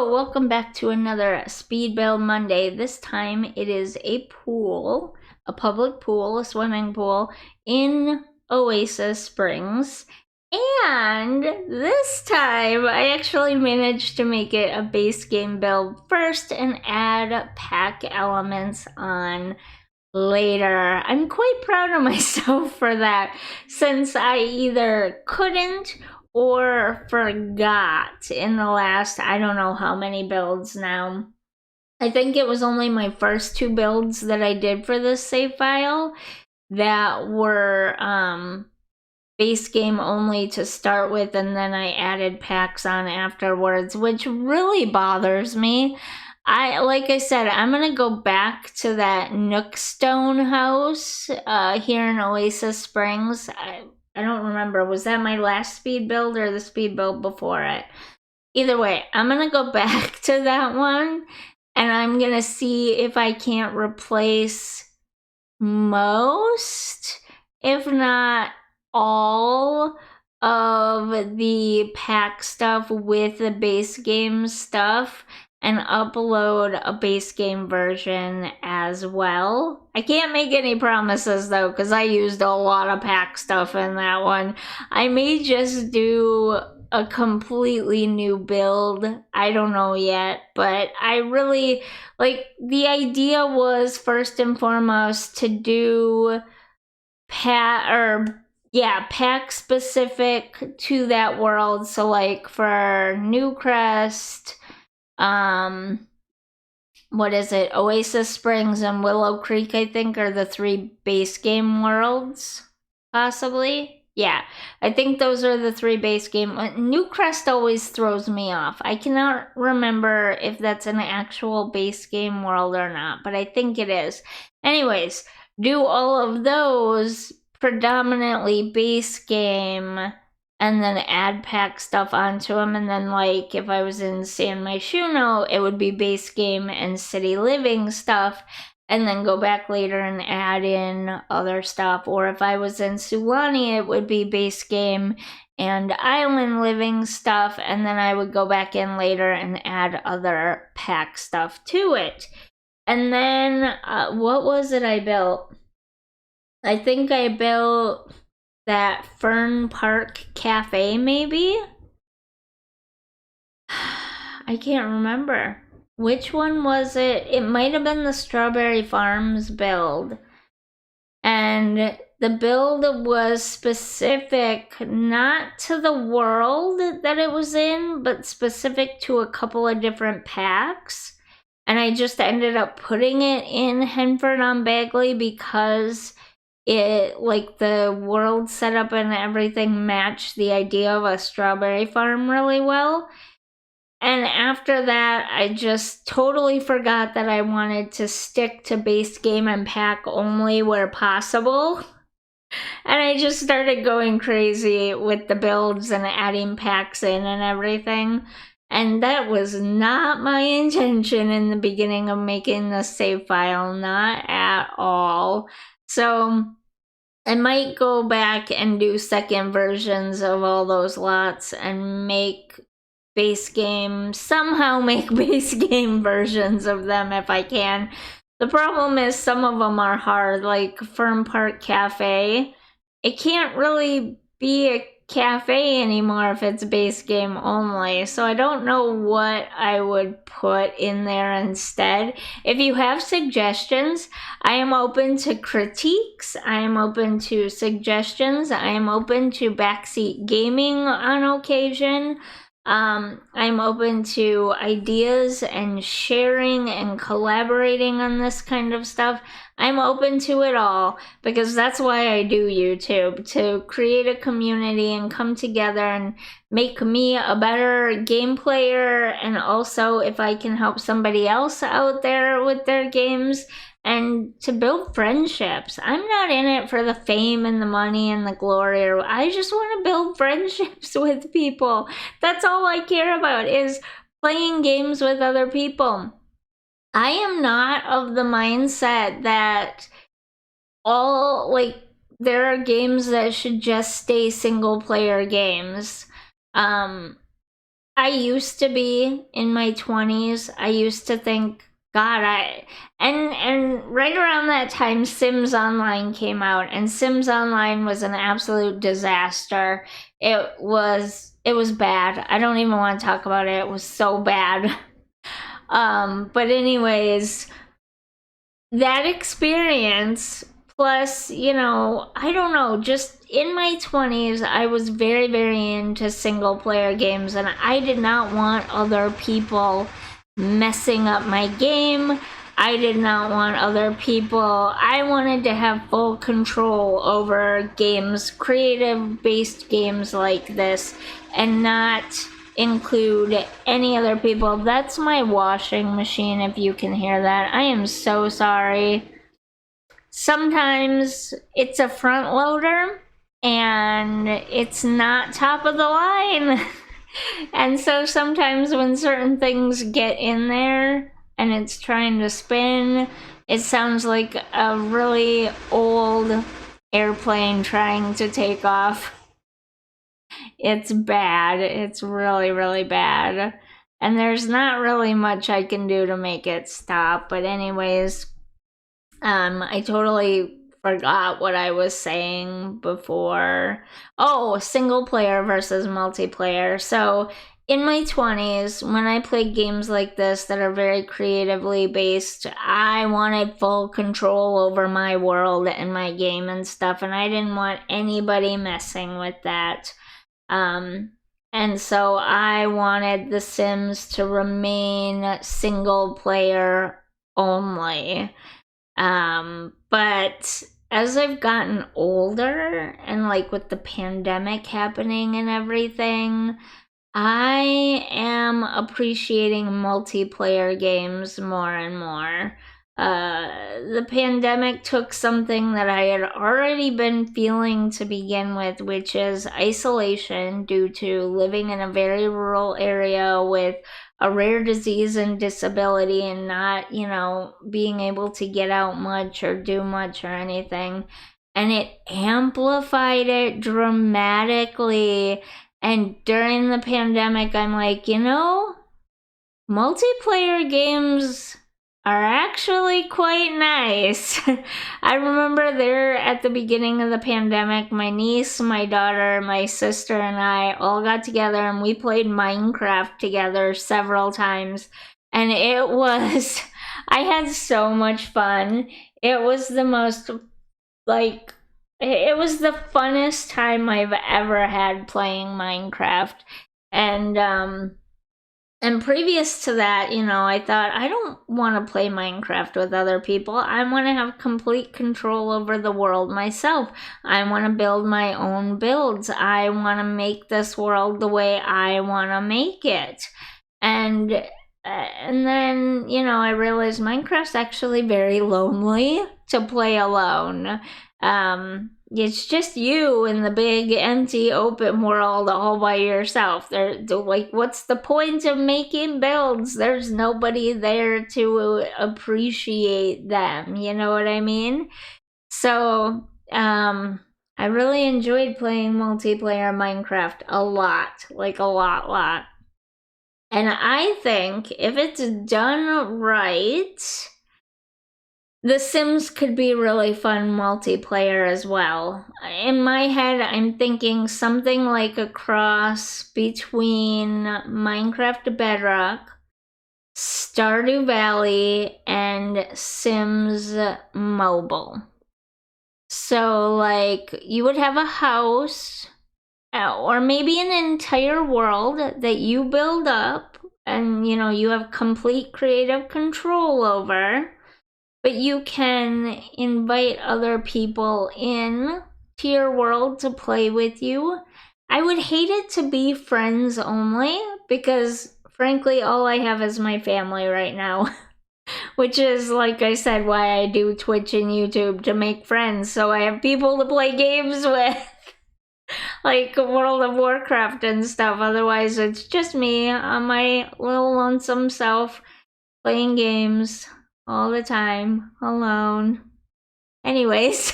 Hello, welcome back to another Speed Build Monday. This time it is a pool, a public pool, a swimming pool in Oasis Springs. And this time I actually managed to make it a base game build first and add pack elements on later. I'm quite proud of myself for that, since I either couldn't or forgot in the last, I don't know how many builds now. I think it was only my first two builds that I did for this save file that were base game only to start with, and then I added packs on afterwards, which really bothers me. Like I said, I'm gonna go back to that Nookstone house here in Oasis Springs. I don't remember, was that my last speed build or the speed build before it? Either way, I'm gonna go back to that one and I'm gonna see if I can't replace most, if not all, of the pack stuff with the base game stuff and upload a base game version as well. I can't make any promises though, because I used a lot of pack stuff in that one. I may just do a completely new build. I don't know yet, but I really, like, the idea was first and foremost to do pack specific to that world. So like for Newcrest, what is it? Oasis Springs and Willow Creek, I think, are the three base game worlds, possibly. Yeah, I think those are the three base game. Newcrest always throws me off. I cannot remember if that's an actual base game world or not, but I think it is. Anyways, do all of those predominantly base game and then add pack stuff onto them. And then, like, if I was in San Myshuno, it would be base game and city living stuff, and then go back later and add in other stuff. Or if I was in Sulani, it would be base game and island living stuff, and then I would go back in later and add other pack stuff to it. And then, what was it I built? I think I built that Fern Park Cafe, maybe? I can't remember. Which one was it? It might have been the Strawberry Farms build. And the build was specific not to the world that it was in, but specific to a couple of different packs. And I just ended up putting it in Henford on Bagley because it, like, the world setup and everything matched the idea of a strawberry farm really well. And after that, I just totally forgot that I wanted to stick to base game and pack only where possible. And I just started going crazy with the builds and adding packs in and everything. And that was not my intention in the beginning of making the save file, not at all. So I might go back and do second versions of all those lots and make base game, somehow make base game versions of them if I can. The problem is some of them are hard, like Fern Park Cafe. It can't really be a cafe anymore if it's base game only, so I don't know what I would put in there instead. If you have suggestions, I am open to critiques, I am open to suggestions, I am open to backseat gaming on occasion. I'm open to ideas and sharing and collaborating on this kind of stuff. I'm open to it all because that's why I do YouTube, to create a community and come together and make me a better game player, and also if I can help somebody else out there with their games, and to build friendships. I'm not in it for the fame and the money and the glory. I just want to build friendships with people. That's all I care about, is playing games with other people. I am not of the mindset that there are games that should just stay single player games. I used to be in my 20s. I used to think, God, and right around that time Sims Online came out, and Sims Online was an absolute disaster. It was bad. I don't even want to talk about it. It was so bad. But anyways, that experience plus, I don't know, just in my 20s I was very, very into single player games, and I did not want other people messing up my game. I did not want other people. I wanted to have full control over games, creative based games like this, and not include any other people. That's my washing machine, if you can hear that. I am so sorry. Sometimes it's a front loader and it's not top of the line. And so sometimes when certain things get in there and it's trying to spin, it sounds like a really old airplane trying to take off. It's bad. It's really, really bad. And there's not really much I can do to make it stop. But anyways, I totally forgot what I was saying before. Oh, single player versus multiplayer. So in my 20s, when I played games like this that are very creatively based, I wanted full control over my world and my game and stuff, and I didn't want anybody messing with that. Um, and so I wanted The Sims to remain single player only. But as I've gotten older and like with the pandemic happening and everything, I am appreciating multiplayer games more and more. The pandemic took something that I had already been feeling to begin with, which is isolation due to living in a very rural area with a rare disease and disability, and not, being able to get out much or do much or anything. And it amplified it dramatically. And during the pandemic, I'm like, multiplayer games are actually quite nice. I remember there at the beginning of the pandemic, my niece, my daughter, my sister, and I all got together and we played Minecraft together several times. And it was, I had so much fun. It was the most, like, it was the funnest time I've ever had playing Minecraft. And and previous to that, I thought, I don't want to play Minecraft with other people. I want to have complete control over the world myself. I want to build my own builds. I want to make this world the way I want to make it. And then, I realized Minecraft's actually very lonely to play alone. It's just you in the big empty open world all by yourself. Like, what's the point of making builds? There's nobody there to appreciate them, you know what I mean? So I really enjoyed playing multiplayer Minecraft a lot, like a lot. And I think if it's done right, The Sims could be really fun multiplayer as well. In my head, I'm thinking something like a cross between Minecraft Bedrock, Stardew Valley, and Sims Mobile. So, like, you would have a house, or maybe an entire world that you build up, and you have complete creative control over. But you can invite other people in to your world to play with you. I would hate it to be friends only, because frankly all I have is my family right now. Which is, like I said, why I do Twitch and YouTube, to make friends, so I have people to play games with. Like World of Warcraft and stuff. Otherwise it's just me on my little lonesome self playing games all the time alone. Anyways,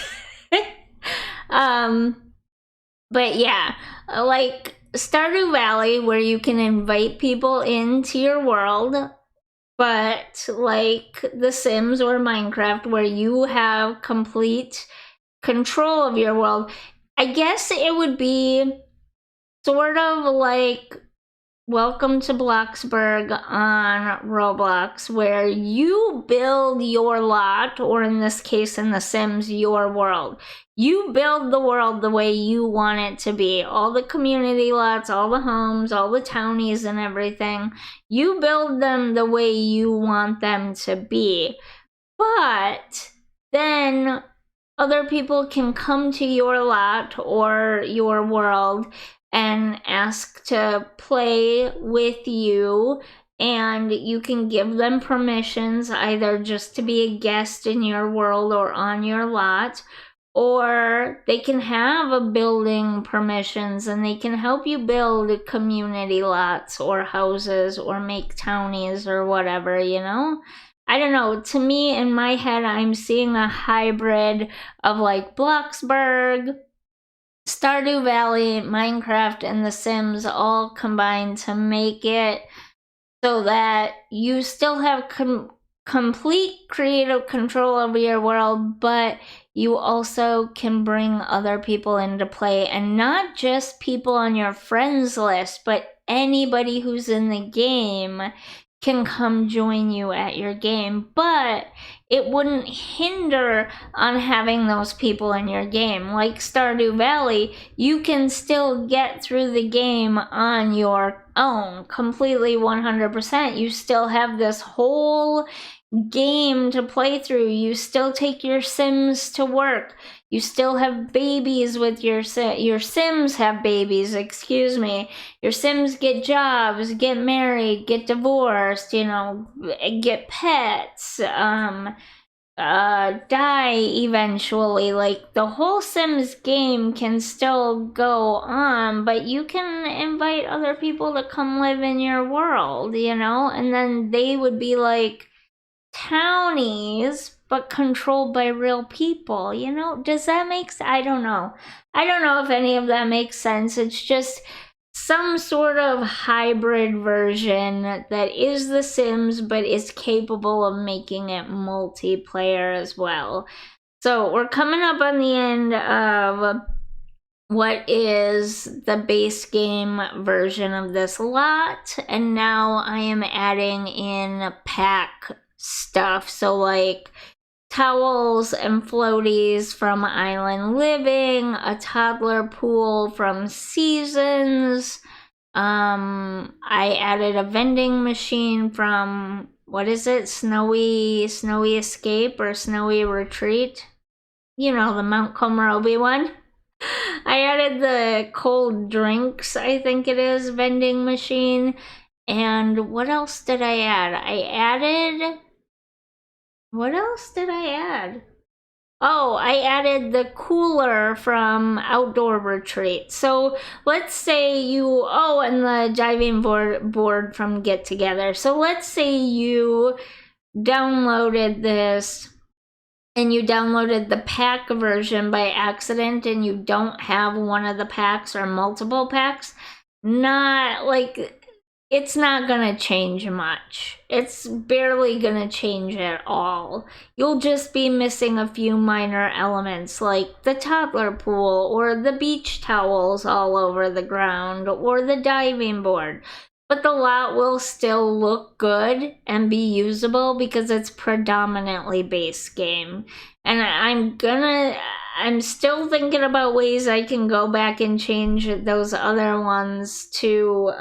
but yeah, like Stardew Valley, where you can invite people into your world, but like The Sims or Minecraft, where you have complete control of your world. I guess it would be sort of like Welcome to Bloxburg on Roblox, where you build your lot, or in this case in The Sims, your world. You build the world the way you want it to be. All the community lots, all the homes, all the townies and everything. You build them the way you want them to be. But then other people can come to your lot or your world and ask to play with you, and you can give them permissions either just to be a guest in your world or on your lot, or they can have a building permissions and they can help you build community lots or houses or make townies or whatever, you know? I don't know. To me, in my head, I'm seeing a hybrid of like Bloxburg, Stardew Valley, Minecraft, and The Sims all combined to make it so that you still have complete creative control over your world, but you also can bring other people into play, and not just people on your friends list, but anybody who's in the game can come join you at your game, but it wouldn't hinder on having those people in your game. Like Stardew Valley, you can still get through the game on your own, completely 100%. You still have this whole game to play through. You still take your Sims to work. You still have babies with your Sims have babies, excuse me. Your Sims get jobs, get married, get divorced, you know, get pets, die eventually. Like, the whole Sims game can still go on, but you can invite other people to come live in your world, you know, and then they would be like townies but controlled by real people, you know? Does that make sense? I don't know if any of that makes sense. It's just some sort of hybrid version that is The Sims but is capable of making it multiplayer as well. So we're coming up on the end of what is the base game version of this lot, and now I am adding in pack stuff. So like towels and floaties from Island Living, a toddler pool from Seasons. I added a vending machine from, what is it, Snowy Escape or Snowy Retreat? You know, the Mount Komorebi one. I added the cold drinks, I think it is, vending machine. And what else did I add? What else did I add? Oh, I added the cooler from Outdoor Retreat. So let's say and the diving board from Get Together. So let's say you downloaded this and you downloaded the pack version by accident and you don't have one of the packs or multiple packs. Not like, it's not gonna change much. It's barely gonna change at all. You'll just be missing a few minor elements like the toddler pool or the beach towels all over the ground or the diving board. But the lot will still look good and be usable because it's predominantly base game. And I'm still thinking about ways I can go back and change those other ones to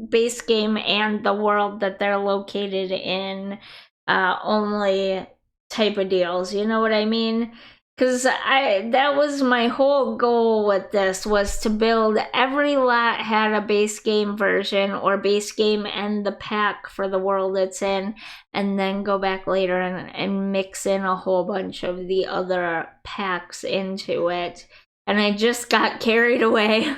base game and the world that they're located in only type of deals. You know what I mean? Because that was my whole goal with this, was to build, every lot had a base game version or base game and the pack for the world it's in, and then go back later and mix in a whole bunch of the other packs into it. And I just got carried away.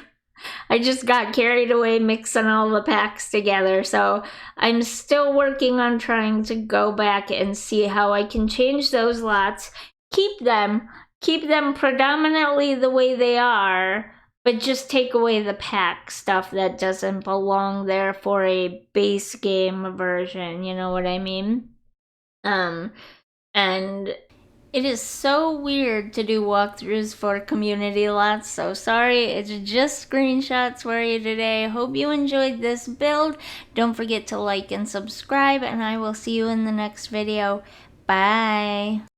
Mixing all the packs together. So I'm still working on trying to go back and see how I can change those lots, keep them predominantly the way they are, But just take away the pack stuff that doesn't belong there for a base game version, you know what I mean? Um, and it is so weird to do walkthroughs for community lots, so sorry, it's just screenshots for you today. Hope you enjoyed this build. Don't forget to like and subscribe, and I will see you in the next video. Bye!